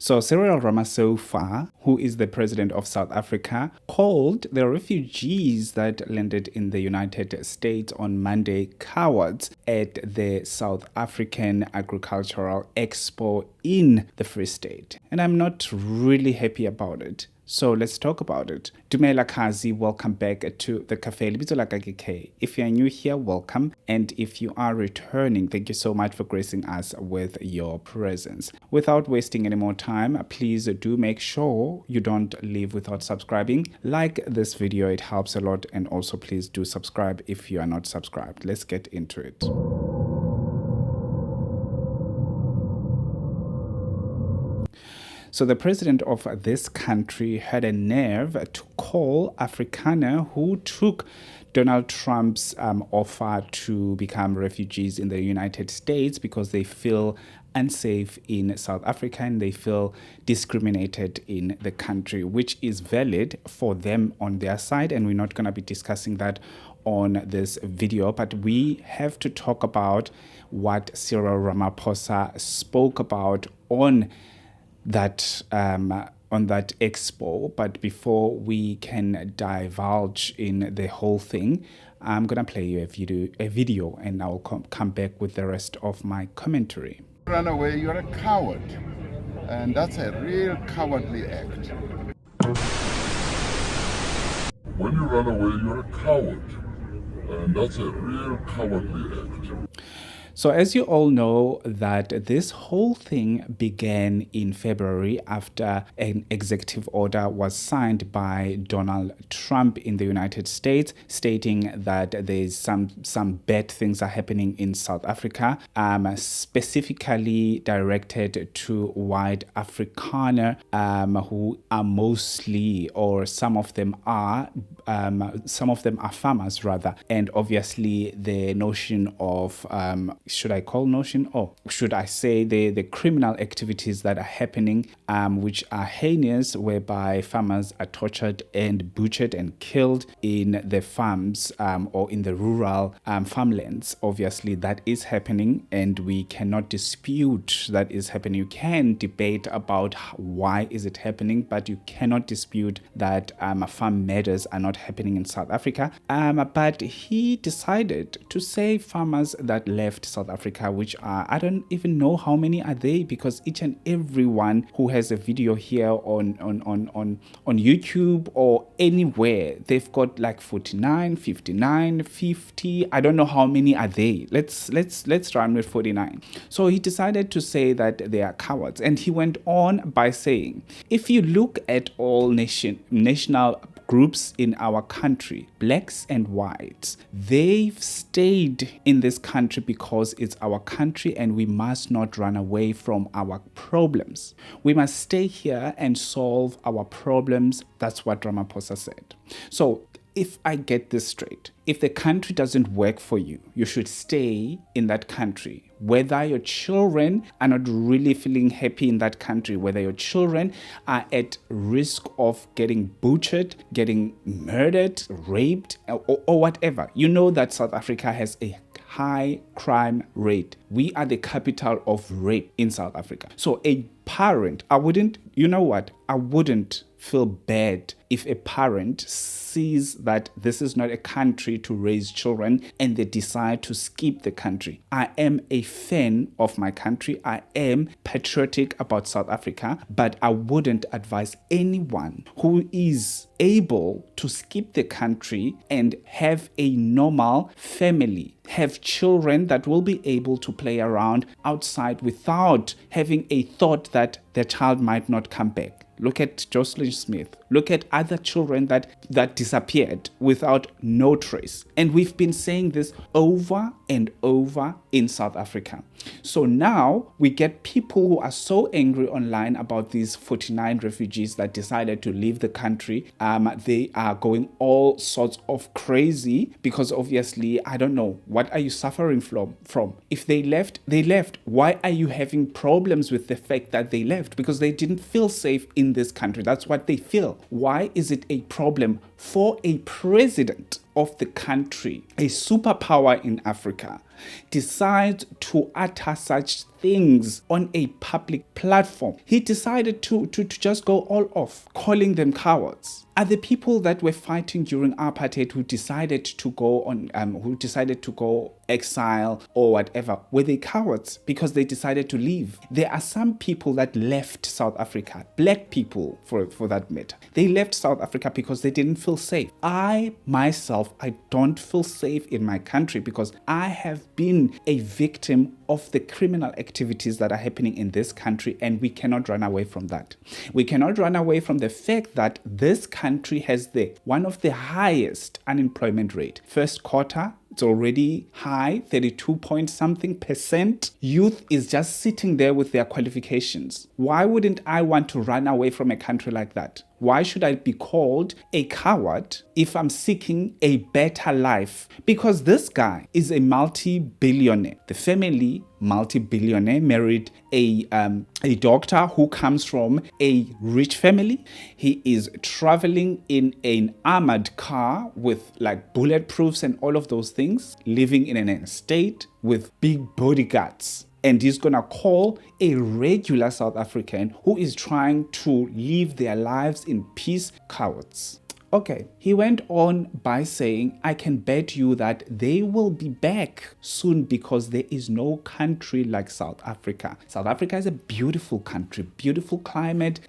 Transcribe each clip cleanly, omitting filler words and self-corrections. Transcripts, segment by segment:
So Cyril Ramaphosa, who is the president of South Africa, called the refugees that landed in the United States on Monday cowards at the South African Agricultural Expo in the Free State. And I'm not really happy about it. So let's talk about it. Dumela Kazi, welcome back to the cafe. If you're new here, welcome. And if you are returning, thank you so much for gracing us with your presence. Without wasting any more time, please do make sure you don't leave without subscribing. Like this video, it helps a lot. And also please do subscribe if you are not subscribed. Let's get into it. So the president of this country had a nerve to call Afrikaner who took Donald Trump's offer to become refugees in the United States because they feel unsafe in South Africa and they feel discriminated in the country, which is valid for them on their side. And we're not going to be discussing that on this video, but we have to talk about what Cyril Ramaphosa spoke about on that expo. But before we can divulge in the whole thing, I'm gonna play you a video and I'll come back with the rest of my commentary. Run away, you're a coward, and that's a real cowardly act. When you run away, you're a coward, and that's a real cowardly act. So as you all know, that this whole thing began in February after an executive order was signed by Donald Trump in the United States, stating that there's some bad things are happening in South Africa, specifically directed to white Afrikaner, who are mostly, or some of them are farmers rather, and obviously the notion of should I say the criminal activities that are happening, which are heinous, whereby farmers are tortured and butchered and killed in the farms or in the rural farmlands. Obviously, that is happening, and we cannot dispute that is happening. You can debate about why is it happening, but you cannot dispute that farm murders are not happening in South Africa. But he decided to say farmers that left South Africa, which are, I don't even know how many are they, because each and everyone who has a video here on YouTube or anywhere, they've got like 49, 59, 50. I don't know how many are they. Let's run with 49. So he decided to say that they are cowards, and he went on by saying, if you look at all national groups in our country, blacks and whites, they've stayed in this country because it's our country and we must not run away from our problems. We must stay here and solve our problems. That's what Ramaphosa said. So if I get this straight, if the country doesn't work for you, you should stay in that country. Whether your children are not really feeling happy in that country, whether your children are at risk of getting butchered, getting murdered, raped, or whatever. You know that South Africa has a high crime rate. We are the capital of rape in South Africa. So a parent, I wouldn't feel bad if a parent sees that this is not a country to raise children and they decide to skip the country. I am a fan of my country. I am patriotic about South Africa, but I wouldn't advise anyone who is able to skip the country and have a normal family, have children that will be able to play around outside without having a thought that their child might not come back. Look at Jocelyn Smith. Look at other children that disappeared without no trace. And we've been saying this over and over in South Africa. So now we get people who are so angry online about these 49 refugees that decided to leave the country. They are going all sorts of crazy because obviously, I don't know, what are you suffering from? If they left, they left. Why are you having problems with the fact that they left? Because they didn't feel safe in this country. That's what they feel. Why is it a problem for a president of the country, a superpower in Africa, decides to utter such things on a public platform. He decided to just go all off, calling them cowards. Are the people that were fighting during apartheid who decided to go exile or whatever, were they cowards because they decided to leave? There are some people that left South Africa, black people for that matter. They left South Africa because they didn't feel safe. I don't feel safe in my country because I have been a victim of the criminal activities that are happening in this country, and we cannot run away from that. We cannot run away from the fact that this country has one of the highest unemployment rate. First quarter, it's already high, 32 point something percent. Youth is just sitting there with their qualifications. Why wouldn't I want to run away from a country like that? Why should I be called a coward if I'm seeking a better life? Because this guy is a multi-billionaire. The family, multi-billionaire, married a doctor who comes from a rich family. He is traveling in an armored car with like bulletproofs and all of those things, living in an estate with big bodyguards. And he's going to call a regular South African who is trying to live their lives in peace cowards. Okay, he went on by saying, I can bet you that they will be back soon because there is no country like South Africa. South Africa is a beautiful country, beautiful climate,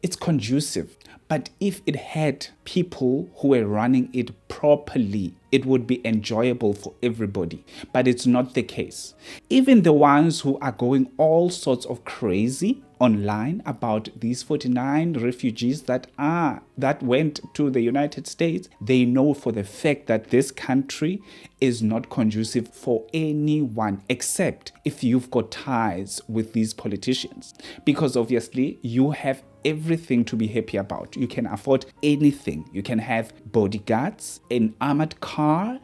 it's conducive. But if it had people who were running it properly, it would be enjoyable for everybody. But it's not the case. Even the ones who are going all sorts of crazy online about these 49 refugees that went to the United States, they know for the fact that this country is not conducive for anyone except if you've got ties with these politicians. Because obviously you have everything to be happy about. You can afford anything. You can have bodyguards, an armored car,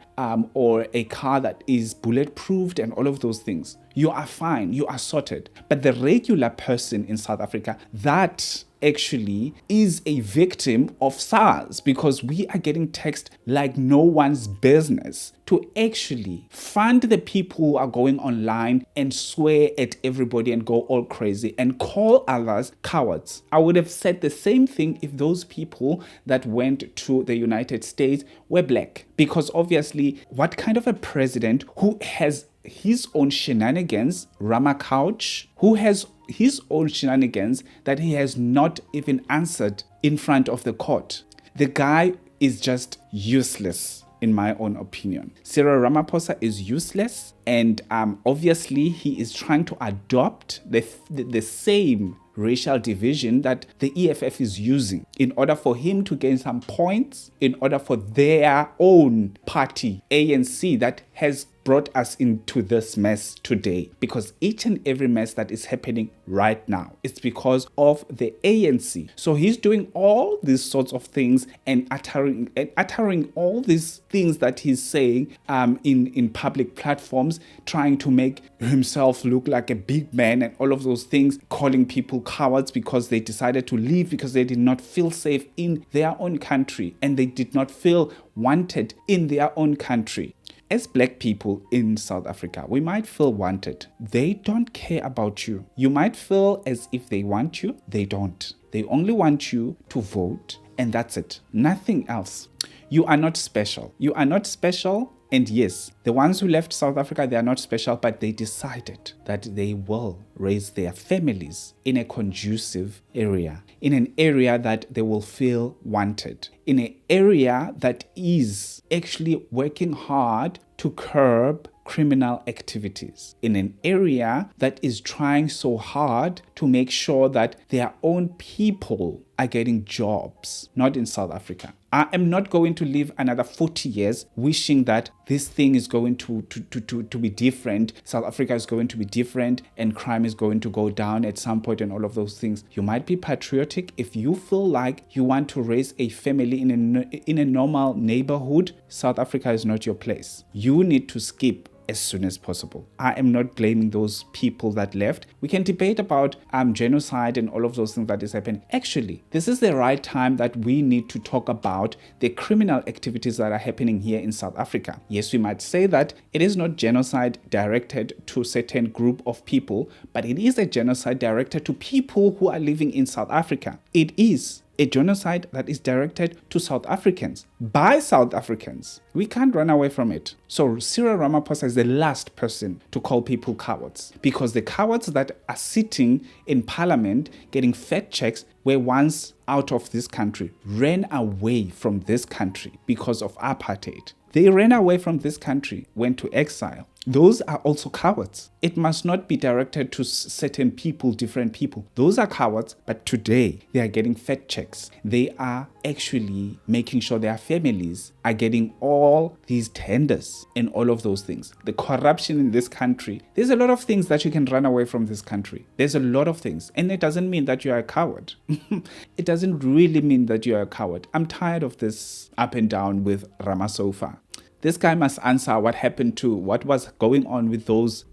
or a car that is bulletproofed and all of those things. You are fine. You are sorted. But the regular person in South Africa, that actually is a victim of SARS, because we are getting taxed like no one's business to actually fund the people who are going online and swear at everybody and go all crazy and call others cowards. I would have said the same thing if those people that went to the United States were black, because obviously what kind of a president who has his own shenanigans, Ramaphosa, who has his own shenanigans that he has not even answered in front of the court. The guy is just useless, in my own opinion. Cyril Ramaphosa is useless, and obviously he is trying to adopt the same racial division that the EFF is using in order for him to gain some points, in order for their own party, ANC, that has brought us into this mess today. Because each and every mess that is happening right now, it's because of the ANC. So he's doing all these sorts of things and uttering all these things that he's saying in public platforms, trying to make himself look like a big man and all of those things, calling people cowards because they decided to leave because they did not feel safe in their own country and they did not feel wanted in their own country. As black people in South Africa, we might feel wanted. They don't care about you. You might feel as if they want you. They don't. They only want you to vote, and that's it. Nothing else. You are not special. You are not special. And yes, the ones who left South Africa, they are not special, but they decided that they will raise their families in a conducive area, in an area that they will feel wanted, in an area that is actually working hard to curb criminal activities, in an area that is trying so hard to make sure that their own people are getting jobs, not in South Africa. I am not going to live another 40 years wishing that this thing is going to be different. South Africa is going to be different and crime is going to go down at some point and all of those things. You might be patriotic if you feel like you want to raise a family in a normal neighborhood. South Africa is not your place. You need to skip as soon as possible. I am not blaming those people that left. We can debate about genocide and all of those things that is happening. Actually, this is the right time that we need to talk about the criminal activities that are happening here in South Africa. Yes, we might say that it is not genocide directed to a certain group of people, but it is a genocide directed to people who are living in South Africa. It is a genocide that is directed to South Africans by South Africans. We can't run away from it. So Cyril Ramaphosa is the last person to call people cowards, because the cowards that are sitting in parliament getting fat checks were once out of this country, ran away from this country because of apartheid. They ran away from this country, went to exile. Those are also cowards. It must not be directed to certain people, different people. Those are cowards, but today they are getting fat checks. They are actually making sure their families are getting all these tenders and all of those things. The corruption in this country, there's a lot of things that you can run away from this country. There's a lot of things. And it doesn't mean that you are a coward. It doesn't really mean that you are a coward. I'm tired of this up and down with Ramaphosa. This guy must answer what happened to what was going on with those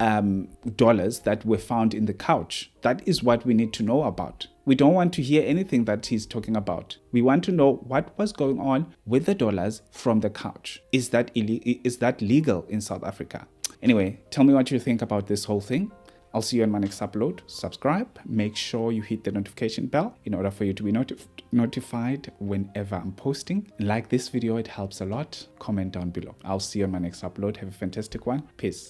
dollars that were found in the couch. That is what we need to know about. We don't want to hear anything that he's talking about. We want to know what was going on with the dollars from the couch. Is that legal in South Africa? Anyway, tell me what you think about this whole thing. I'll see you on my next upload. Subscribe. Make sure you hit the notification bell in order for you to be notified whenever I'm posting. Like this video, it helps a lot. Comment down below. I'll see you on my next upload. Have a fantastic one. Peace.